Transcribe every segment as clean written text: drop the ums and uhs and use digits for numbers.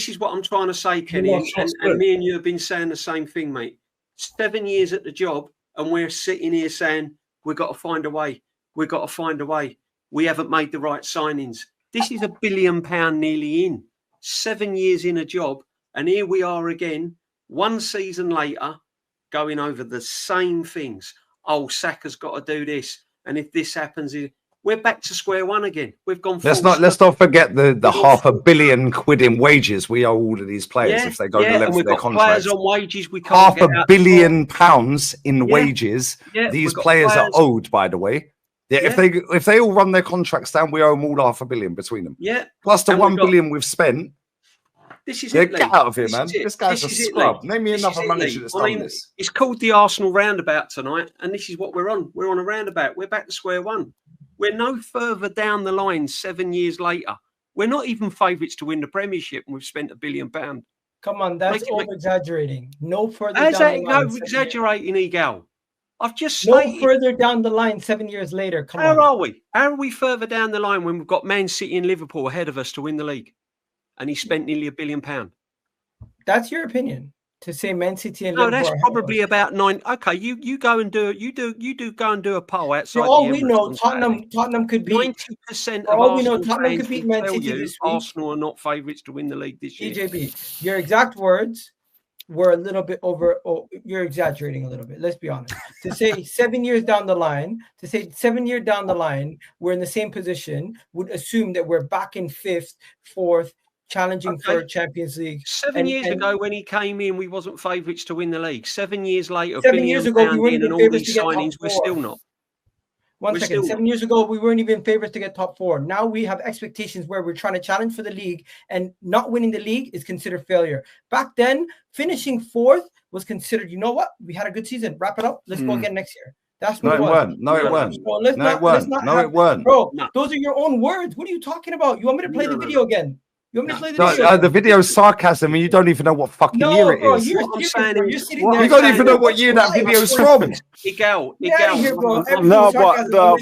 this is what I'm trying to say, Kenny, and me and you have been saying the same thing, mate. 7 years at the job, and we're sitting here saying we've got to find a way. We've got to find a way. We haven't made the right signings. This is £1 billion nearly in. 7 years in a job, and here we are again, one season later, going over the same things. Oh, Saka's got to do this, and if this happens, we're back to square one again. We've gone. Let's not forget the £500 million in wages we owe all of these players if they go to length of their contracts. Players on wages we can't £500 million in wages. These players are owed, by the way. If they all run their contracts down, we owe them all £500 million between them. Yeah, plus the £1 billion we've spent. This is get out of here, man. This guy's a scrub. Name me another manager that's done this. It's called the Arsenal roundabout tonight, and this is what we're on. We're on a roundabout. We're back to square one. We're no further down the line 7 years later. We're not even favourites to win the Premiership, and we've spent £1 billion. Come on, that's over-exaggerating. No further down the line. No exaggerating, Egal. I've just no further down the line 7 years later. Come on. How are we? How are we further down the line when we've got Man City and Liverpool ahead of us to win the league? And he spent nearly £1 billion. That's your opinion. To say Man City and Liverpool. No, that's probably about 9. Okay, you go and do it. You do go and do a poll outside. For all we know, Tottenham could beat 90% of all we know, Tottenham could beat Man City this week. Arsenal are not favourites to win the league this year. DJB, your exact words were a little bit over. Oh, you're exaggerating a little bit. Let's be honest. To say 7 years down the line, we're in the same position would assume that we're back in 5th, 4th. Challenging for Champions League. 7 years ago, when he came in, we wasn't favourites to win the league. 7 years later, 7 years ago, we weren't and all these signings, we're still not. One second. 7 years ago, we weren't even favourites to get top 4. Now we have expectations where we're trying to challenge for the league, and not winning the league is considered failure. Back then, finishing 4th was considered. You know what? We had a good season. Wrap it up. Let's go again next year. That's what it was. No, it weren't. Bro, those are your own words. What are you talking about? You want me to play the video again? You want me to play the video? The video is sarcasm, and you don't even know what fucking year it is. You don't even know what year that video is from. No,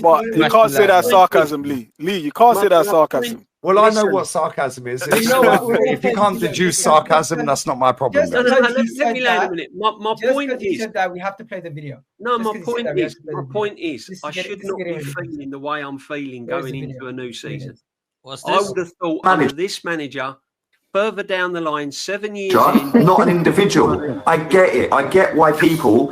but you can't say that sarcasm, Lee. You can't say that sarcasm. Well, I know what sarcasm is. If you can't deduce sarcasm, that's not my problem. Let me land a minute. My point is that we have to play the video. No, my point is, I should not be feeling the way I'm feeling going into a new season. I would have thought under this manager, further down the line, 7 years in... Not an individual. I get it. I get why people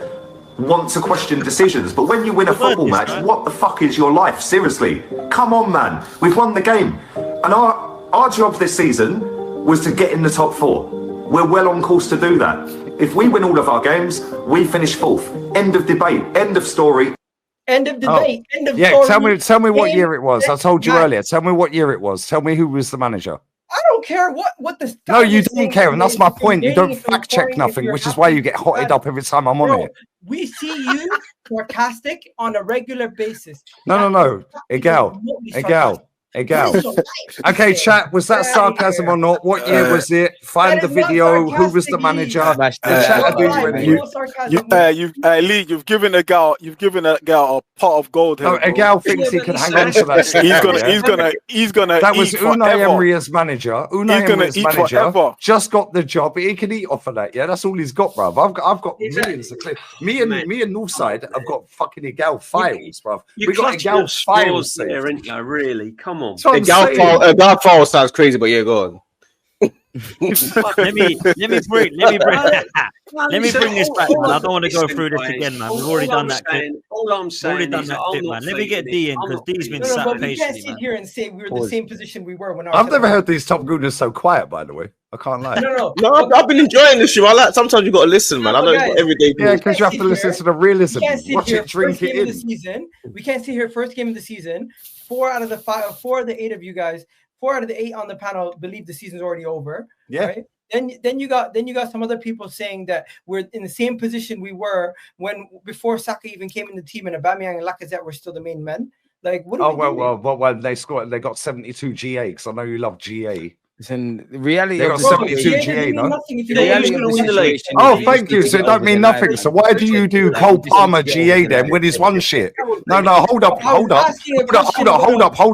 want to question decisions. But when you win a football match, what the fuck is your life? Seriously. Come on, man. We've won the game. And our job this season was to get in the top 4. We're well on course to do that. If we win all of our games, we finish 4th. End of debate. End of story. End of debate. End of story. Tell me what year it was. I told you earlier. Tell me what year it was. Tell me who was the manager. I don't care what the. No, you don't care, and that's my point. You don't fact check nothing, which is why you get hotted up every time I'm on it. We see you sarcastic on a regular basis. No. Egal. Okay, chat. Was that sarcasm or not? What year was it? Find the video. Who was the manager? Lee, you've given a gal a pot of gold. No, Egal thinks he can hang on to that. He's gonna. That was Unai Emery as manager. Unai Emery as manager just got the job. He can eat off of that. Yeah, that's all he's got, bruv. I've got millions of clips. Me and Northside have got fucking Egal files, bruv. We got Egal files there, ain't you? Really? Come on. That file sounds crazy, but yeah, go on. let me bring this back, man. I don't want to go through this again, man. We've already done that clip. All I'm saying is man. Let me get D in, because D's been sat patiently. We can't sit here and say we were the same position we were when I've never heard these top Gooners so quiet, by the way. I can't lie. No, I've been enjoying this show. Sometimes you got to listen, man. I know it's not every day. Yeah, because you have to listen to the realism. Watch it, drink it in. We can't sit here first game of the season. 4 out of the 8 of you guys, 4 out of the 8 on the panel believe the season's already over. Yeah. Right? Then you got some other people saying that we're in the same position we were before Saka even came in the team, and Aubameyang and Lacazette were still the main men. Like, what? Well, they got 72 GA, because I know you love GA. In reality, they got 72 GA, no? Oh, thank you. So it don't mean nothing. So why do you do Cole Palmer GA then when he's one shit? No, hold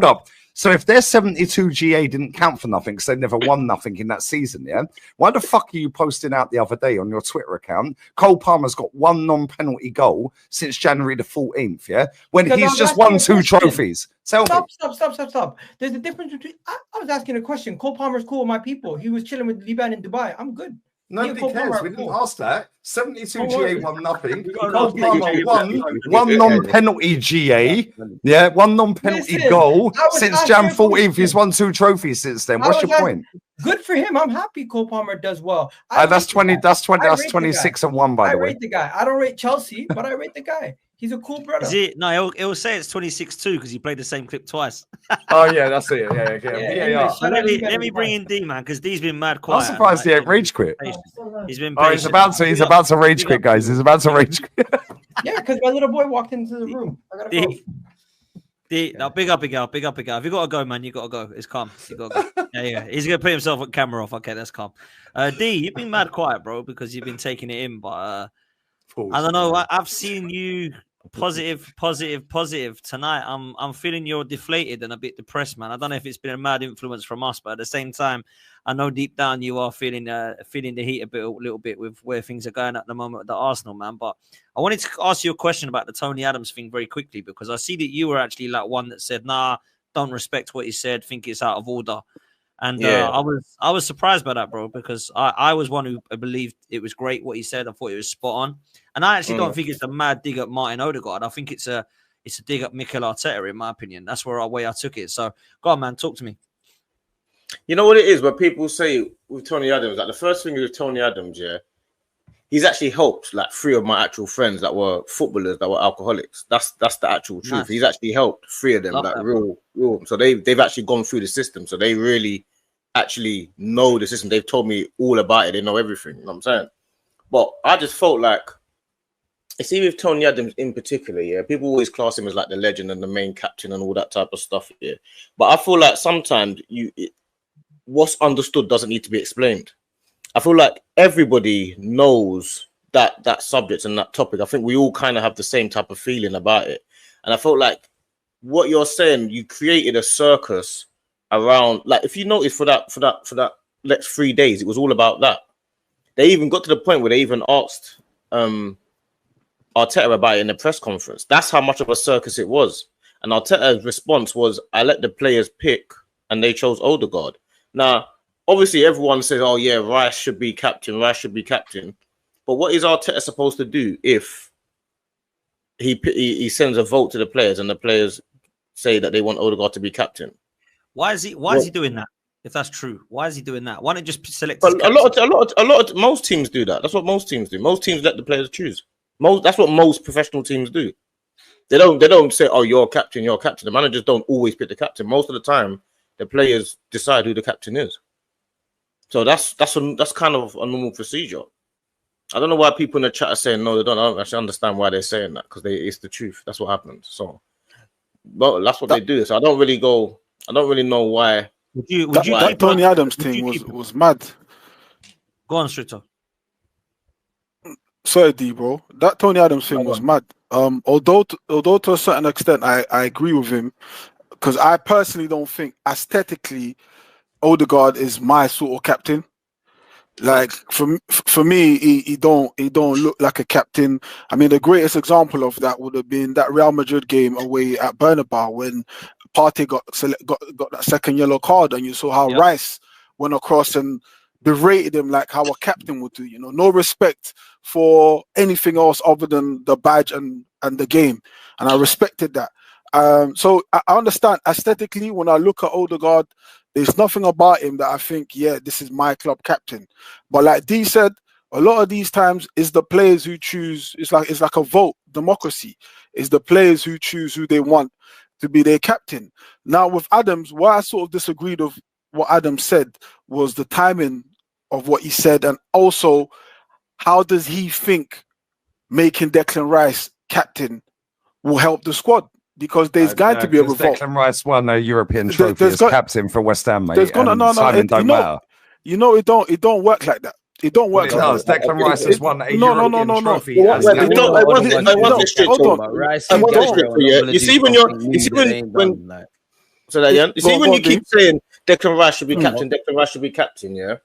up. So if their 72 GA didn't count for nothing because they never won nothing in that season, yeah, why the fuck are you posting out the other day on your Twitter account? Cole Palmer's got 1 non-penalty goal since January the 14th, yeah, when he's just won 2 trophies. Stop. There's a difference between. I was asking a question. Cole Palmer's cool with my people. He was chilling with Liban in Dubai. I'm good. Nobody cares. We didn't ask that. 72 GA won nothing. Cole Palmer won 1 non-penalty GA. Yeah, 1 non-penalty goal since Jan 14th. He's won 2 trophies since then. What's your point? Good for him. I'm happy Cole Palmer does well. That's 26 and 1, by the way. I rate the guy. I don't rate Chelsea, but I rate the guy. He's a cool brother. No, he'll say it's 26-2 because he played the same clip twice. Oh yeah, that's it. Yeah. Let me bring in D, man, because D's been mad quiet. I'm surprised he ain't rage quit. He's been. He's about to rage quit, guys. He's about to rage quit. Yeah, because my little boy walked into the room. I gotta go. No, big up, big up. If you gotta go, man, you gotta go. It's calm. You gotta go. Yeah. He's gonna put himself on camera off. Okay, that's calm. D, you've been mad quiet, bro, because you've been taking it in, but I don't know. I've seen you positive tonight. I'm feeling you're deflated and a bit depressed, man. I don't know if it's been a mad influence from us, but at the same time, I know deep down you are feeling the heat a little bit with where things are going at the moment with the Arsenal, man. But I wanted to ask you a question about the Tony Adams thing very quickly, because I see that you were actually like one that said, nah, don't respect what he said, think it's out of order. And I was surprised by that, bro, because I was one who believed it was great what he said. I thought it was spot on. And I actually don't think it's a mad dig at Martin Odegaard. I think it's a dig at Mikel Arteta, in my opinion. That's the way I took it. So go on, man, talk to me. You know what it is, but people say with Tony Adams, like the first thing with Tony Adams, yeah, he's actually helped like 3 of my actual friends that were footballers that were alcoholics. That's the actual truth. Nice. He's actually helped 3 of them, like real. So they've actually gone through the system. So they really actually know the system. They've told me all about it. They know everything. You know what I'm saying? But I just felt like, see, with Tony Adams in particular, yeah, people always class him as like the legend and the main captain and all that type of stuff, yeah. But I feel like sometimes what's understood doesn't need to be explained. I feel like everybody knows that subject and that topic. I think we all kind of have the same type of feeling about it. And I felt like what you're saying, you created a circus around, like, if you notice for that next 3 days, it was all about that. They even got to the point where they even asked Arteta about it in the press conference. That's how much of a circus it was. And Arteta's response was, I let the players pick and they chose Odegaard. Now, obviously everyone says, oh yeah, Rice should be captain. But what is Arteta supposed to do if he sends a vote to the players and the players say that they want Odegaard to be captain? Why is he doing that? If that's true, why is he doing that? Why don't just select? Most teams do that. That's what most teams do. Most teams let the players choose. That's what most professional teams do. They don't say, "Oh, you're captain." The managers don't always pick the captain. Most of the time, the players decide who the captain is. So that's kind of a normal procedure. I don't know why people in the chat are saying no. They don't actually understand why they're saying that, because it's the truth. That's what happens. So, well, that's what they do. So I don't really know why. That Tony Adams thing was mad. Go on, Strito. Sorry, D, bro. That Tony Adams thing was mad. Although to a certain extent, I agree with him, because I personally don't think aesthetically Odegaard is my sort of captain. Like for me, he don't look like a captain. I mean, the greatest example of that would have been that Real Madrid game away at Bernabeu when Partey got that second yellow card, and you saw how Rice went across and berated him like how a captain would do. You know, no respect for anything else other than the badge and the game, and I respected that. So I understand aesthetically when I look at Odegaard, there's nothing about him that I think, yeah, this is my club captain. But like D said, a lot of these times is the players who choose. It's like a vote, democracy. It's the players who choose who they want to be their captain. Now with Adams, what I sort of disagreed with what Adams said was the timing of what he said, and also how does he think making Declan Rice captain will help the squad? Because there's going to be a revolt. Declan Rice won a European trophy as captain for West Ham, mate. You know, it don't work like that. It don't work. It does. Declan Rice has won a European trophy. You see when So that, yeah. You see, when you keep saying Declan Rice should be captain, Declan Rice should be captain, yeah,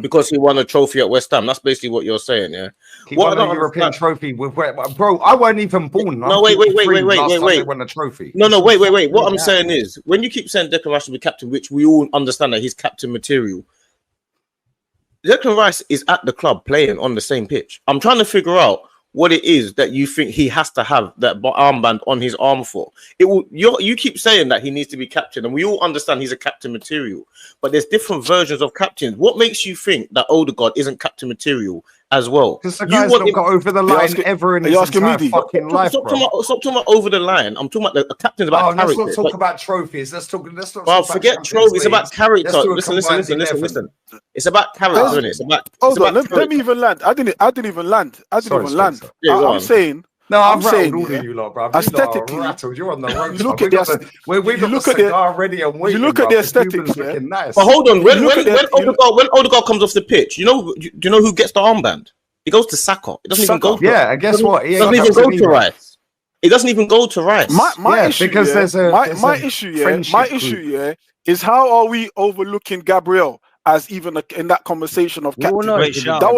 because he won a trophy at West Ham. That's basically what you're saying, yeah. He won a European trophy with, bro. I wasn't even born. No, wait. They won a trophy. No, wait. What I'm saying is, when you keep saying Declan Rice should be captain, which we all understand that he's captain material, Declan Rice is at the club playing on the same pitch. I'm trying to figure out what it is that you think he has to have that armband on his arm for. It will. You keep saying that he needs to be captain, and we all understand he's a captain material. But there's different versions of captains. What makes you think that Odegaard isn't captain material as well? Because the guy's not got over the line ever in his entire fucking life, bro. Stop talking about over the line. I'm talking about the captain's about character. Let's not talk about trophies. Let's not. Well, forget trophies. It's about character. Listen. It's about character, isn't it? It's about. Let me even land. I didn't even land. I'm saying. No, I'm rattled all of you lot, bro. Aesthetically, you're on the road. You look at the we've got the cigar ready and waiting. You look at the aesthetics, nice. But hold on, when Odegaard comes off the pitch, do you know who gets the armband? It goes to Saka. It doesn't even go to and guess what? It doesn't even go to Rice. It doesn't even go to Rice. My issue is how are we overlooking Gabriel as even in that conversation of captain? That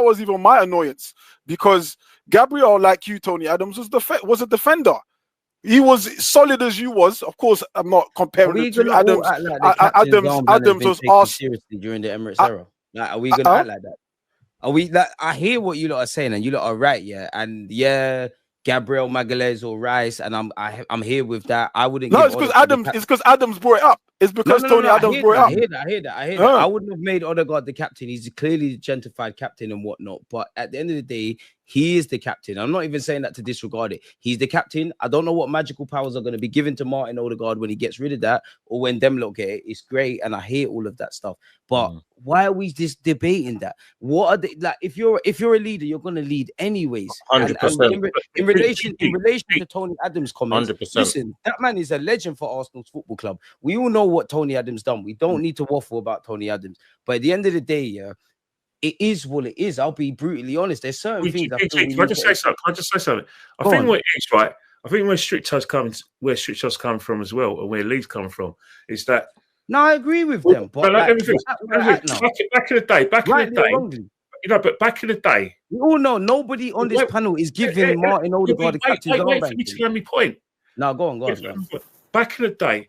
was even my annoyance, because Gabriel, like you, Tony Adams, was a defender. He was solid as you was. Of course, I'm not comparing to Adams. Adams was asked seriously during the Emirates era. Like, are we gonna act like that? Are we? Like, I hear what you lot are saying, and you lot are right, yeah. And yeah, Gabriel Magalhaes or Rice, and I'm here with that. I wouldn't. No, it's because Adams. It's because Adams brought it up. It's because Tony Adams brought it up. I hear that. I wouldn't have made Odegaard the captain. He's clearly the gentrified captain and whatnot. But at the end of the day, he is the captain. I'm not even saying that to disregard it. He's the captain. I don't know what magical powers are going to be given to Martin Odegaard when he gets rid of that, or when them lot get it. It's great, and I hear all of that stuff. But why are we just debating that? What are they like? If you're a leader, you're going to lead anyways. 100%. In relation to Tony Adams' comments, 100%. Listen, that man is a legend for Arsenal's football club. We all know what Tony Adams done. We don't need to waffle about Tony Adams. But at the end of the day, yeah, it is what it is. I'll be brutally honest. There's certain things. Can I just say something? I think what it is, right? I think where Strickto's coming from as well, and where Leeds coming from, is that. No, I agree with them. But back in the day, but back in the day, we all know nobody on this panel is giving Martin Odegaard the captain's armband. Wait for me to let me point. No, go on. Back in the day,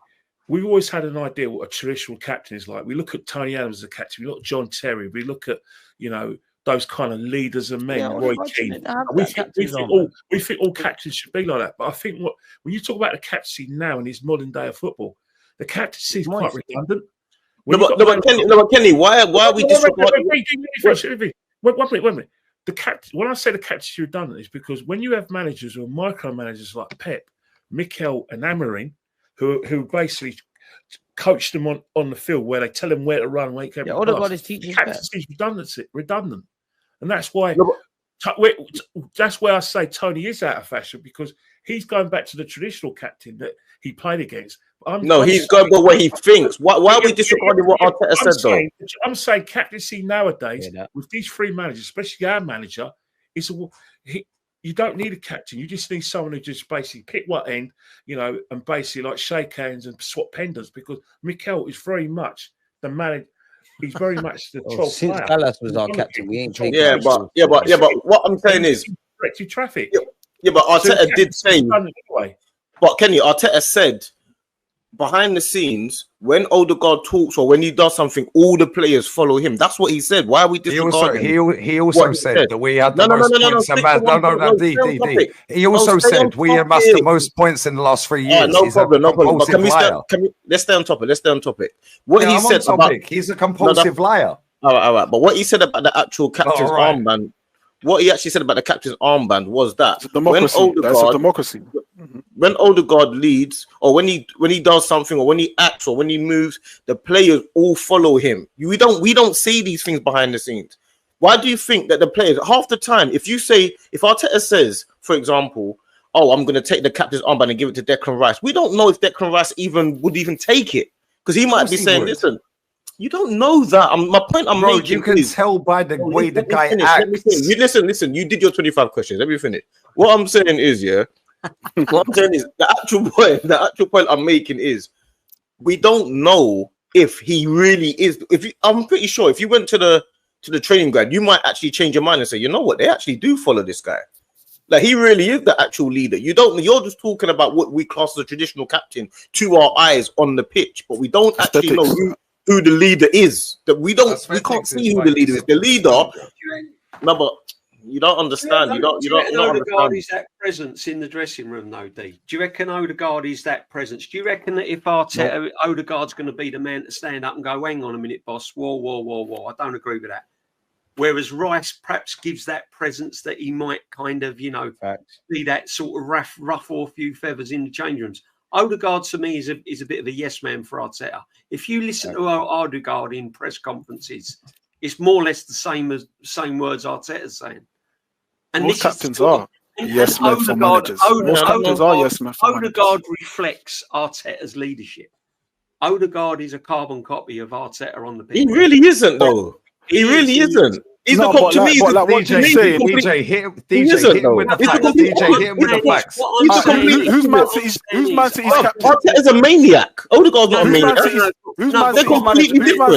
we've always had an idea what a traditional captain is like. We look at Tony Adams as a captain. We look at John Terry. We look at, those kind of leaders and men, Roy Keane. We think all captains should be like that. But I think when you talk about the captaincy now in this modern day of football, the captaincy is quite redundant. But Kenny, why are we disregarding? Wait a minute. When I say the captaincy is redundant, is because when you have managers or micromanagers like Pep, Mikel, and Amorim, who basically coach them on the field, where they tell them where to run, where to go. Captaincy is redundant, and that's why. That's why I say Tony is out of fashion, because he's going back to the traditional captain that he played against. He's going by what he thinks. Why are we disregarding what Arteta said, though? I'm saying captaincy nowadays, with these three managers, especially our manager, you don't need a captain. You just need someone who just basically pick what end, and basically like shake hands and swap pendants, because Mikel is very much the manager. He's very much the 12th since player. Dallas was our captain, we ain't taking but what I'm saying is directed traffic. But Arteta did say. But Kenny, Arteta said behind the scenes, when Odegaard talks or when he does something, all the players follow him. That's what he said. Why are we disregarding? He also said that we had the most points. He also said we amassed the most points in the last 3 years. No problem. Let's stay on topic. What he said about he's a compulsive liar. All right. But what he said about the actual captain's armband, what he actually said about the captain's armband was that that's a democracy. When Odegaard leads, or when he does something, or when he acts, or when he moves, the players all follow him. We don't see these things behind the scenes. Why do you think that the players, half the time, if Arteta says, for example, I'm going to take the captain's armband and give it to Declan Rice, we don't know if Declan Rice would even take it, because he might be saying, listen. You don't know that. My point I'm making. You can tell by the way the guy acts. Listen. You did your 25 questions. Let me finish. What I'm saying is, What I'm saying is the actual point I'm making is we don't know if he really is. I'm pretty sure if you went to the training ground, you might actually change your mind and say, you know what, they actually do follow this guy. Like he really is the actual leader. You're just talking about what we class as a traditional captain to our eyes on the pitch, but we don't actually know who the leader is. That we can't see who the leader is. The leader, no, but you don't understand. You don't Odegaard is that presence in the dressing room, though, D? Do you reckon Odegaard is that presence? Do you reckon that if Arteta, Odegaard's going to be the man to stand up and go, hang on a minute, boss, whoa, I don't agree with that. Whereas Rice perhaps gives that presence that he might kind of, be that sort of rough or a few feathers in the change rooms. Odegaard, to me, is a bit of a yes man for Arteta. If you listen to Odegaard in press conferences, it's more or less the same words Arteta's saying. And most captains are yes men for managers. Most captains are yes men for managers. Odegaard reflects Arteta's leadership. Odegaard is a carbon copy of Arteta on the pitch. He really isn't, though. He really isn't. He's the to me. DJ, hit him with the facts. DJ, hit him with the facts. Who's Man City's captain? Arteta's a maniac. Odegaard's not a maniac. Who's Man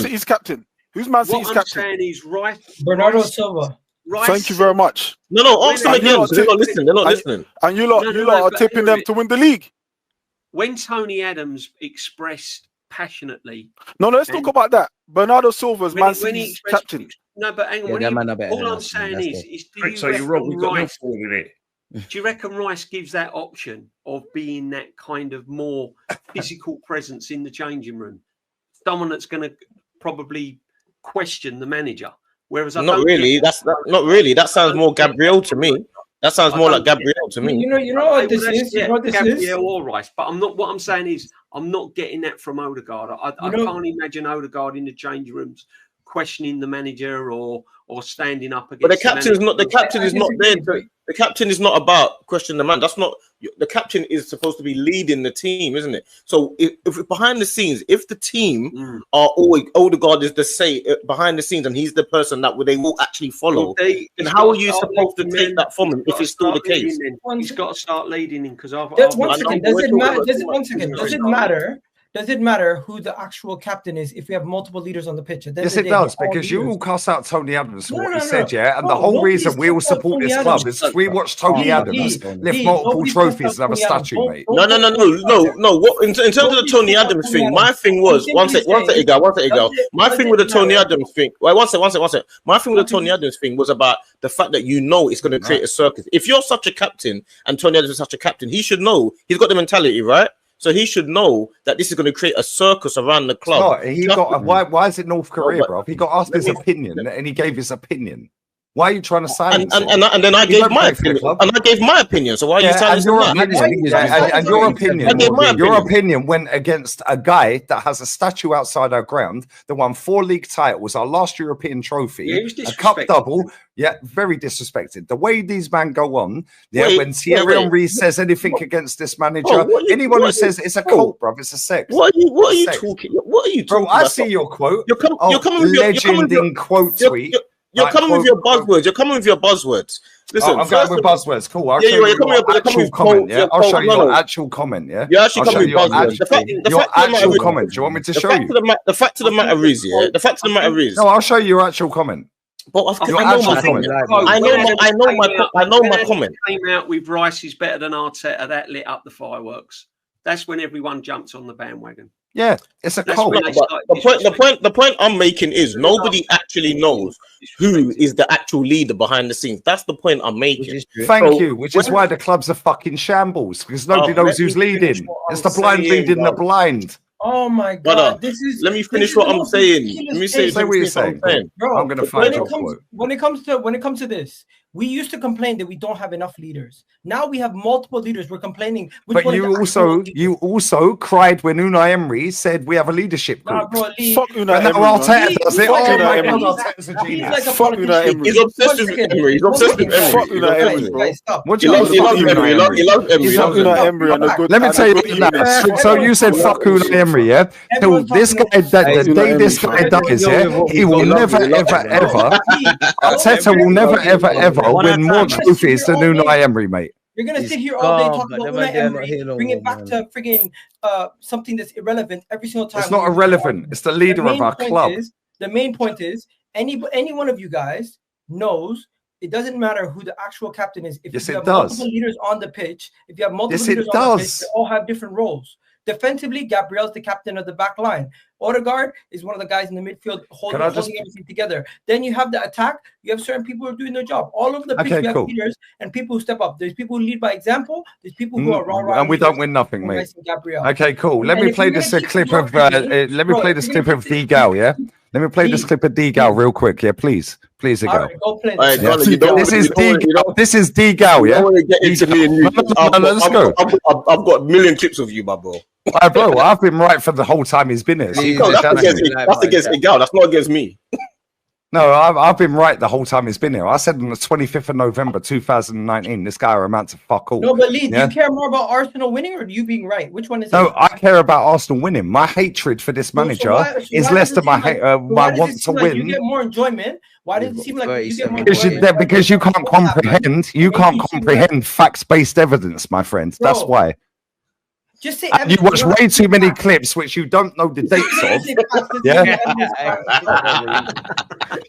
City's captain? Who's Man City's captain? What I'm saying is Bernardo Silva. Thank you very much. No, ask them again. They're not listening. They're not listening. And you lot are tipping them to win the league. When Tony Adams expressed passionately. No, let's talk about that. Bernardo Silva's Man City's captain. No, but hang on. All I'm saying is do you reckon Rice gives that option of being that kind of more physical presence in the changing room? Someone that's going to probably question the manager. Whereas not really. Not really. That sounds more Gabriel to me. That sounds more like Gabriel to me. You know what this is? You know what this Gabriel is? or Rice. But I'm not. What I'm saying is, I'm not getting that from Odegaard. I can't imagine Odegaard in the change rooms questioning the manager or standing up against. But the captain is not. The captain is not there. The captain is not about questioning the man. That's not. The captain is supposed to be leading the team, isn't it? So if behind the scenes, if the team are always Odegaard is the say behind the scenes, and he's the person that they will actually follow, then how are you supposed to take that from him if it's still the case? He's got to start leading him because one second. Does it matter? Does it matter who the actual captain is if we have multiple leaders on the pitch? Yes, it does, because you all cast out Tony Adams for what he said, yeah? And the whole reason we all support this club is we watch Tony Adams lift multiple trophies and have a statue, mate. No. What in terms of the Tony Adams thing, my thing was one second, go. My thing with the Tony Adams thing, one second. My thing with the Tony Adams thing was about the fact that it's going to create a circus. If you're such a captain and Tony Adams is such a captain, he should know. He's got the mentality, right? So he should know that this is going to create a circus around the club. Why is it North Korea, bro? He got asked his opinion and he gave his opinion. Why are you trying to silence and then I gave my opinion. And I gave my opinion. So why are you silencing that? And your opinion went against a guy that has a statue outside our ground that won 4 league titles, our last European trophy, a cup double. Yeah, very disrespected. The way these men go on, when Thierry Henry says anything against this manager, anyone who says it's a cult, bro, it's a sex. What are you talking? What are you talking about? I see your quote. You're coming with your quote tweet. You're coming with your buzzwords. Listen, I'm going with buzzwords. Cool. I'll show you your actual comment. Yeah, I'll show you your actual comment. Yeah, you're actually coming with buzzwords. Your actual comment. Do you want me to show you? The fact of the matter is, the fact of the matter is. No, I'll show you your actual comment. But I know my comment. Came out with Rice is better than Arteta. That lit up the fireworks. That's when everyone jumped on the bandwagon. Yeah, it's a cult. The point I'm making is nobody actually knows who is the actual leader behind the scenes. That's the point I'm making. Thank you. Which is why the club's a fucking shambles, because nobody knows who's leading. It's the blind leading the blind. Oh my God! Let me finish what I'm saying. Let me say what you're saying. Bro, I'm gonna find your quote. When it comes to this, we used to complain that we don't have enough leaders. Now we have multiple leaders. We're complaining. But you also cried when Unai Emery said we have a leadership group. Fuck Unai Emery. Arteta does it. Oh my God, Arteta's a genius. Fuck Unai Emery. He's obsessed with Emery. He's obsessed with Emery. Fuck Unai Emery. What do you love Emery? He loves Emery. Let me tell you now. So you said fuck Unai Emery, yeah? This guy, the day this guy dies, yeah, he will never, ever, Arteta will never, ever win more trophies than Unai Emery, mate. You're gonna sit here all day talking about Unai Emery, bring it back to friggin' something that's irrelevant every single time. It's not irrelevant. It's the leader of our club. The main point is any one of you guys knows it doesn't matter who the actual captain is. If you have multiple leaders on the pitch, if you have multiple leaders on the pitch, they all have different roles. Defensively, Gabriel's the captain of the back line. Odegaard is one of the guys in the midfield holding everything together. Then you have the attack. You have certain people who are doing their job. All over the pitch, you have leaders and people who step up. There's people who lead by example. There's people who are raw. And we don't win nothing, mate. Okay, cool. Let me play this clip of. Let me play this clip of D Gal. Yeah. Let me play this clip of D Gal real quick. Yeah, please, Ago. Right, go play this is D Gal. Yeah. Let's go. I've got a million clips of you, my bro. Bro, I've been right for the whole time he's been here. That's against Gal. That's not against me. No, I've been right the whole time he's been here. I said on the 25th of November 2019, this guy amounts to fuck all. No, but Lee, do you care more about Arsenal winning or you being right? Which one is it? No, I care about Arsenal winning. My hatred for this manager is less than my want to win. You get more enjoyment. Why does it seem like you get more enjoyment? Because you can't comprehend. You can't comprehend facts-based evidence, my friend. That's why. Just say you watch way too many clips which you don't know the dates of. Yeah.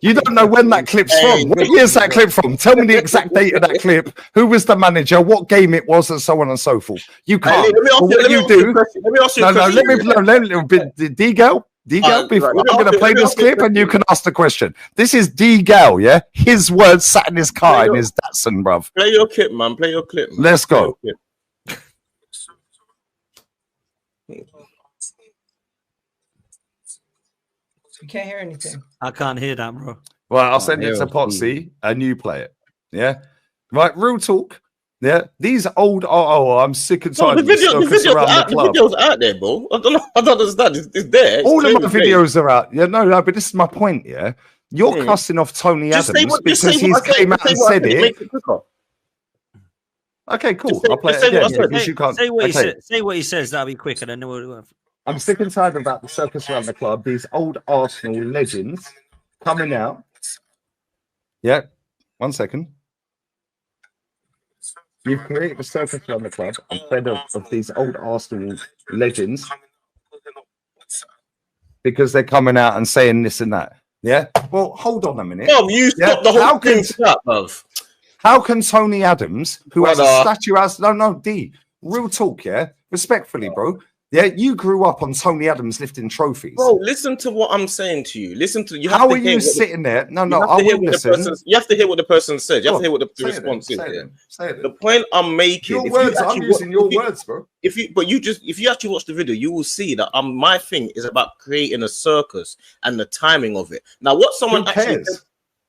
You don't know when that clip's from. What year's that clip from? Tell me the exact date of that clip. Who was the manager? What game it was, and so on and so forth. You can't. What you do? Let me bit. D-Gal. I'm going to play this clip and you can ask the question. This is D-Gal, yeah? His words sat in his car in his Datsun, bruv. Play your clip, man. Play your clip. Let's go. You can't hear anything. I can't hear that, bro. Well, I'll send it to Potsy and you play it. Yeah. Right. Real talk. Yeah. These old. I'm sick and tired of the video's out there, bro. I don't understand. It's there. All of my videos are out. Yeah. No. But this is my point. Yeah. You're cussing off Tony Adams because he's came out and said it. Okay, cool. I'll play it. Say what he says. That'll be quicker. Then we'll. I'm sick and tired about the circus around the club. These old Arsenal legends coming out. Yeah, 1 second. You've created a circus around the club. I'm fed up of these old Arsenal legends because they're coming out and saying this and that. Yeah. Well, hold on a minute. Bob, you stopped the whole thing up, bruv. How can Tony Adams, who has a statue as D, real talk, yeah, respectfully, bro. Yeah, you grew up on Tony Adams lifting trophies. Bro, listen to what I'm saying to you. Listen to you. How are you sitting there? No, I will listen. You have to hear what the person said. You have to hear what the response is. The point I'm making. Your words. I'm using your words, bro. If you actually watch the video, you will see that my thing is about creating a circus and the timing of it. Now, what someone actually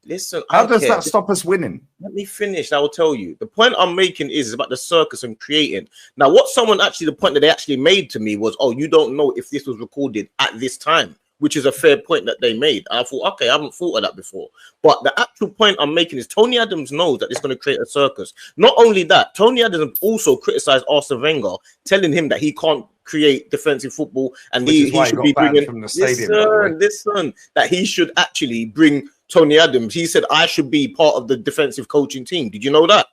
listen, how does that stop us winning? Let me finish. I will tell you. The point I'm making is about the circus and creating. Now, what the point that they actually made to me was, oh, you don't know if this was recorded at this time, which is a fair point that they made. And I thought, okay, I haven't thought of that before. But the actual point I'm making is Tony Adams knows that it's going to create a circus. Not only that, Tony Adams also criticized Arsene Wenger, telling him that he can't create defensive football and he should be bringing from the stadium. Listen, that he should actually bring Tony Adams. He said I should be part of the defensive coaching team. Did you know that?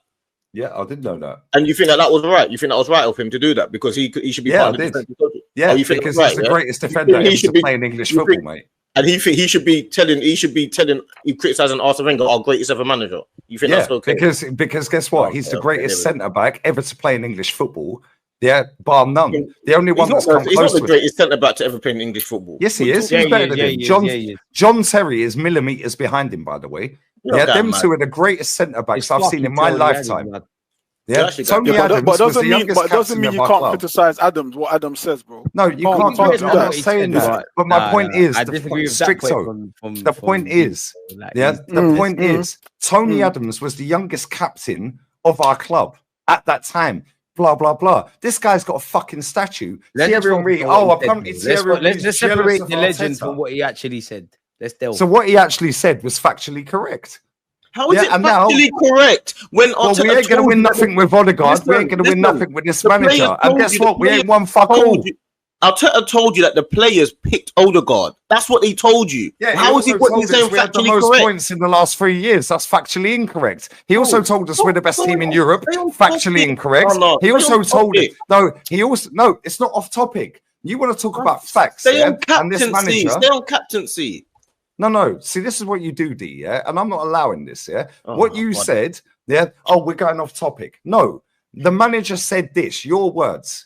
Yeah, I did know that. And you think that was right? You think that was right of him to do that because he should be part of the defensive coaching? Yeah, you think because he's the greatest defender ever to play in English football, mate. And he should be telling you criticizing Arsene Wenger, our greatest ever manager. You think that's okay? Because guess what? He's the greatest centre back ever to play in English football. Yeah, bar none. The only one that's come close. He's not the greatest centre back to ever play in English football. Yes, he is. He's better than him. John Terry is millimeters behind him, by the way. Yeah, them two are the greatest centre backs I've seen in my lifetime. Yeah, Tony Adams but doesn't mean you can't criticize Adams. What Adams says, bro. No, you can't. I'm not saying that. But my point is, the point is, the point is, Tony Adams was the youngest captain of our club at that time. Blah blah blah. This guy's got a fucking statue. Everyone read. Let's separate the legend from what he actually said. So what he actually said was factually correct. How is it factually correct when we ain't going to win nothing with Odegaard? We ain't going to win nothing with this manager. And guess what? We ain't won fuck all. Arteta told you that the players picked Odegaard. That's what he told you. Yeah, how is he saying we had the most points in the last 3 years? That's factually incorrect. He also told us we're the best team in Europe. Factually incorrect. He also told it. No, it's not off topic. You want to talk about facts? Stay on captaincy. No. See, this is what you do, D. Yeah, and I'm not allowing this. Yeah, what you said. Yeah. Oh, we're going off topic. No, the manager said this. Your words.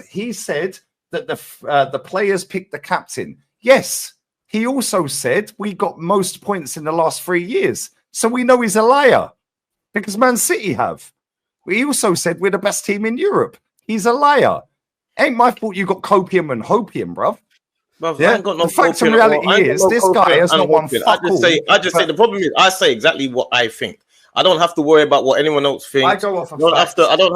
He said that the players picked the captain. Yes. He also said we got most points in the last 3 years. So we know he's a liar because Man City have. He also said we're the best team in Europe. He's a liar. Ain't my fault you got copium and hopium, bruv. Yeah? The fact and reality is this guy has not won fuck all. I just say the problem is I say exactly what I think. I don't have to worry about what anyone else thinks. I go off of I don't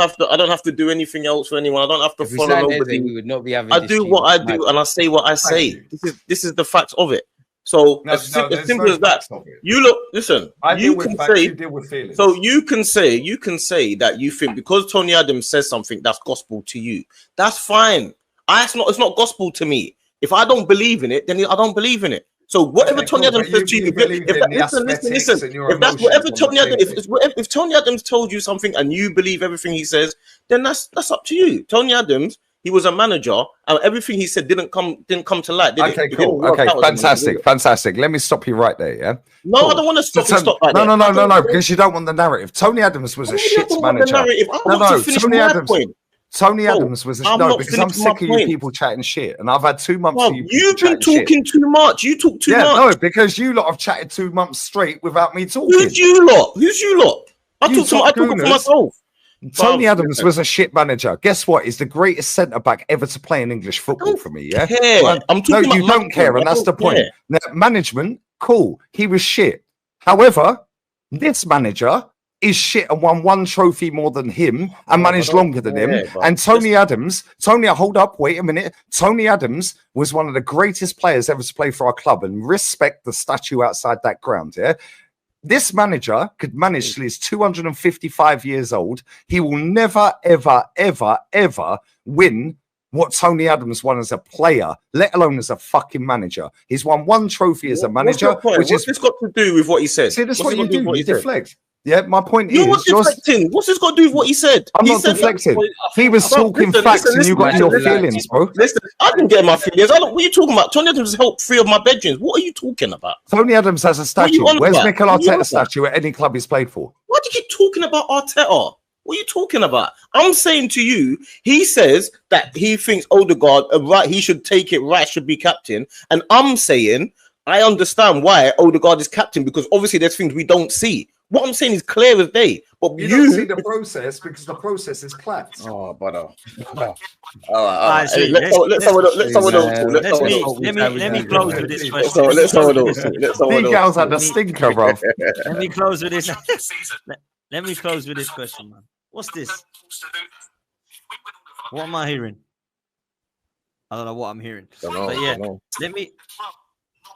have to do anything else for anyone. I don't have to follow nobody. We would not be having I do what I do and I say what I say. This is the facts of it. So as simple as that. You look, listen. You can say that you think because Tony Adams says something that's gospel to you. That's fine. It's not gospel to me. If I don't believe in it, then I don't believe in it. So whatever Tony Adams says to you, listen. If that's whatever Tony Adams, if Tony Adams told you something and you believe everything he says, then that's up to you. Tony Adams, he was a manager, and everything he said didn't come to light. Okay, cool. Okay, fantastic. Let me stop you right there. Yeah. No, I don't want to stop. Right no, because you don't want the narrative. Tony Adams was a shit manager. Tony Adams was because I'm sick of you people chatting shit, and I've had 2 months. You've been talking too much. You talk too much. No, because you lot have chatted 2 months straight without me talking. Who's you lot? I talk for myself. Tony Adams was a shit manager. Guess what? He's the greatest centre back ever to play in English football for me. Yeah, you don't care, and that's the point. Now, management, cool. He was shit. However, this manager is shit and won 1 trophy more than him and managed longer than him. And Tony Adams, hold up, wait a minute. Tony Adams was one of the greatest players ever to play for our club, and respect the statue outside that ground. Yeah. This manager could manage till he's 255 years old. He will never, ever, ever, ever win what Tony Adams won as a player, let alone as a fucking manager. He's won 1 trophy as a manager. What's this got to do with what he said? See, this is what you do. You deflect. Yeah, my point is... deflecting. What's this got to do with what he said? I'm not deflecting. He was talking facts and you got your feelings, bro. Listen, I didn't get my feelings. What are you talking about? Tony Adams helped 3 of my bedrooms. What are you talking about? Tony Adams has a statue. Where's Mikel Arteta's statue at any club he's played for? Why do you keep talking about Arteta? What are you talking about? I'm saying to you, he says that he thinks Odegaard, he should take it, should be captain. And I'm saying, I understand why Odegaard is captain, because obviously there's things we don't see. What I'm saying is clear as day. But you don't see the process because the process is clapped. Oh, but all right. Let's Let me close with this question. These girls had a stinker, bro. Let me close with this. Let me close with this question, man. What's this? What am I hearing? I don't know what I'm hearing. But yeah,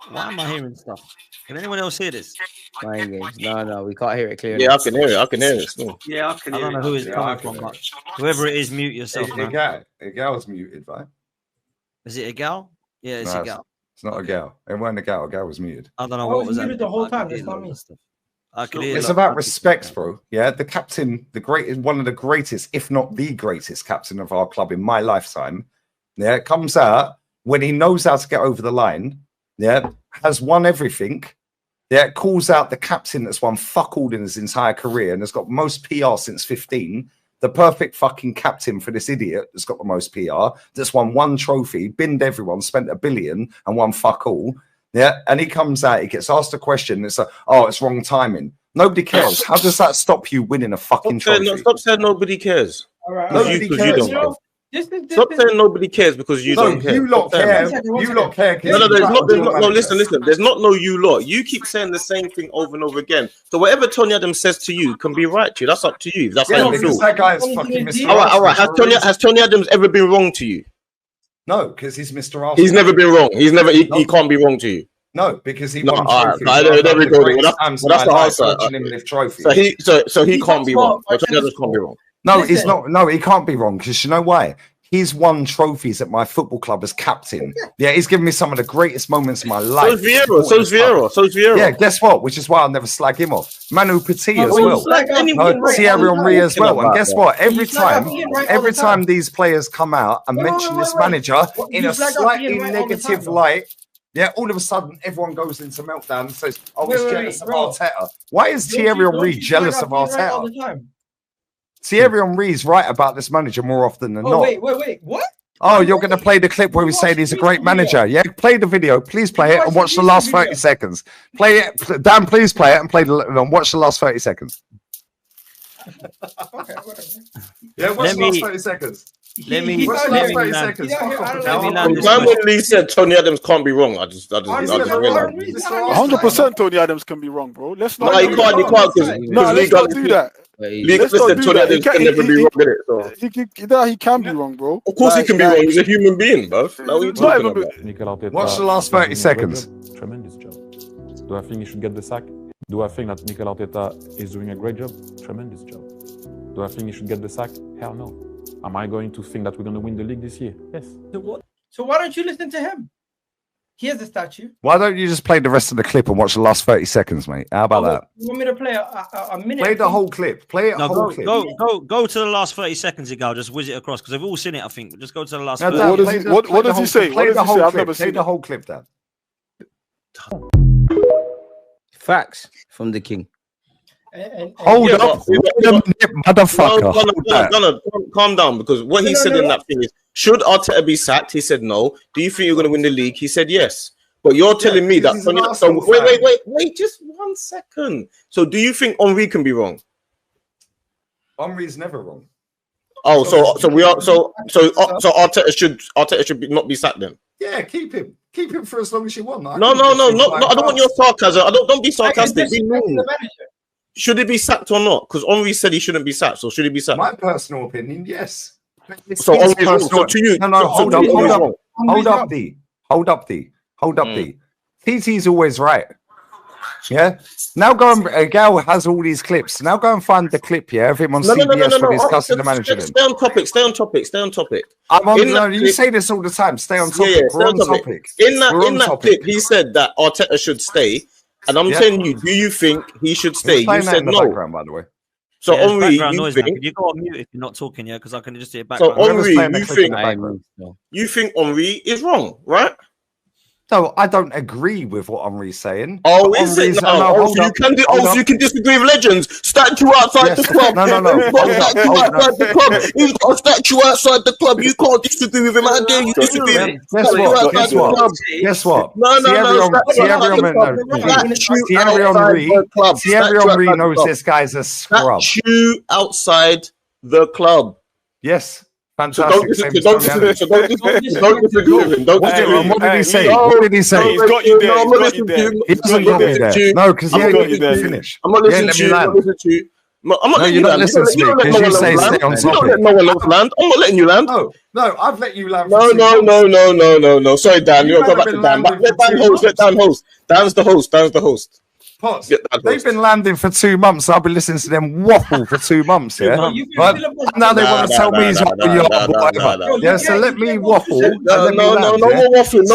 why am I hearing stuff? Can anyone else hear this? No, we can't hear it clearly. Yeah, I can hear it. Yeah, I can hear it. I don't know who it's coming from, but whoever it is, mute yourself. A gal's muted, right? Is it a gal? Yeah, it's a gal. It's not a gal. It wasn't a gal. A gal was muted. I don't know what was muted the whole time. It's not me. It's about respect, bro. Yeah, the captain, one of the greatest, if not the greatest captain of our club in my lifetime. Yeah, comes out when he knows how to get over the line. Yeah, has won everything. Yeah, calls out the captain that's won fuck all in his entire career and has got most PR since 15. The perfect fucking captain for this idiot that's got the most PR, that's won 1 trophy, binned everyone, spent $1 billion and won fuck all. Yeah, and he comes out, he gets asked a question. It's like, it's wrong timing. Nobody cares. How does that stop you winning a fucking trophy? Stop saying nobody cares. All right. Nobody cares. Stop saying nobody cares because you don't care. You lot care. You lot care. No, listen. There's not no you lot. You keep saying the same thing over and over again. So whatever Tony Adams says to you can be right to you. That's up to you. That's how you feel. That guy is fucking Mr. All right. Has Tony Adams ever been wrong to you? No, because he's Mr. Arsenal. He's never been wrong. He can't be wrong to you. No, because he won trophies. There we go. That's the answer. So he can't be wrong. Tony Adams can't be wrong. No, he's not. No, he can't be wrong because you know why? He's won trophies at my football club as captain. Yeah, he's given me some of the greatest moments of my life. So's Vieira. Yeah, guess what? Which is why I'll never slag him off. Manu Petit as well. Thierry Henry as well. And guess what? Every time these players come out and mention this manager in a slightly negative light, yeah, all of a sudden everyone goes into meltdown and says, "Oh, he's jealous of Arteta." Why is Thierry Henry jealous of Arteta? Thierry Henry's right about this manager more often than not. Wait, what? Oh, you're going to play the clip where we say he's a great manager. Yeah, play the video. Please play it and watch the last 30 seconds. Play it. Dan, please play it and watch the last 30 seconds. Okay, whatever. Yeah, watch the last 30 seconds. Let me land. When Lee said Tony Adams can't be wrong, I just realized. 100% Tony Adams can be wrong, bro. Let's not. No, you can't because let's not do that. League said Tony Adams can never be wrong, did it? So. He can be wrong, bro. Of course he can be wrong. He's a human being, bro. Watch the last 30 seconds. Tremendous job. Do I think he should get the sack? Do I think that Mikel Arteta is doing a great job? Tremendous job. Do I think he should get the sack? Hell no. Am I going to think that we're going to win the league this year? Yes. So why don't you listen to him? He has a statue. Why don't you just play the rest of the clip and watch the last 30 seconds, mate? How about that? You want me to play a minute? Play the whole clip. Play it whole clip. Go to the last 30 seconds ago. Just whiz it across because they've all seen it. I think. Just go to the last. No, what does he say? Play the whole clip. Play the whole clip, Dan. Facts from the king. Hold up, motherfucker. Calm down, because what he said in that thing is, should Arteta be sacked? He said no. Do you think you're going to win the league? He said yes. But you're telling me that. Wait, just 1 second. So do you think Henry can be wrong? Henry's never wrong. Oh, so Arteta should not be sacked then. Yeah, keep him for as long as you want. No. I don't want your sarcasm. Don't be sarcastic. Be normal. Should he be sacked or not? Because Henry said he shouldn't be sacked. So should he be sacked? My personal opinion, yes. So to you, hold up, D. TT's always right. Yeah. Now go and Gal has all these clips. Now go and find the clip, yeah, of him on CBS when he's cussing the manager. Stay on topic. You say this all the time. Stay on topic. We're on topic. In that clip, he said that Arteta should stay. And I'm telling you, do you think he should stay? You said no. By the way. So Henry, you think you go on mute if you're not talking, yeah, because I can just hear background. So Henry, you think Henry is wrong, right? No, I don't agree with what Henry's saying. Oh, is it? You can disagree with legends. Statue outside the club. No. He's got a statue outside the club. You can't disagree with him. How dare you disagree with him? Guess what? Thierry Henry knows this guy's a scrub. Statue outside the club. Yes. Fantastic. Don't disagree with him. What did he say? He's got you there. He doesn't got me there. No, because he ain't got you there. Finish. I'm not listening to you. I'm not letting you land. Listen to me because you say stay on topic. No one else land. I'm not letting you land. No, I've let you land. No. Sorry, Dan. You got to go back to Dan. Let Dan host. Dan's the host. Potts, they've been landing for 2 months. I've been listening to them waffle for 2 months. Yeah, but now they want to tell me he's up the yard. Yeah, so let me waffle. No more waffling.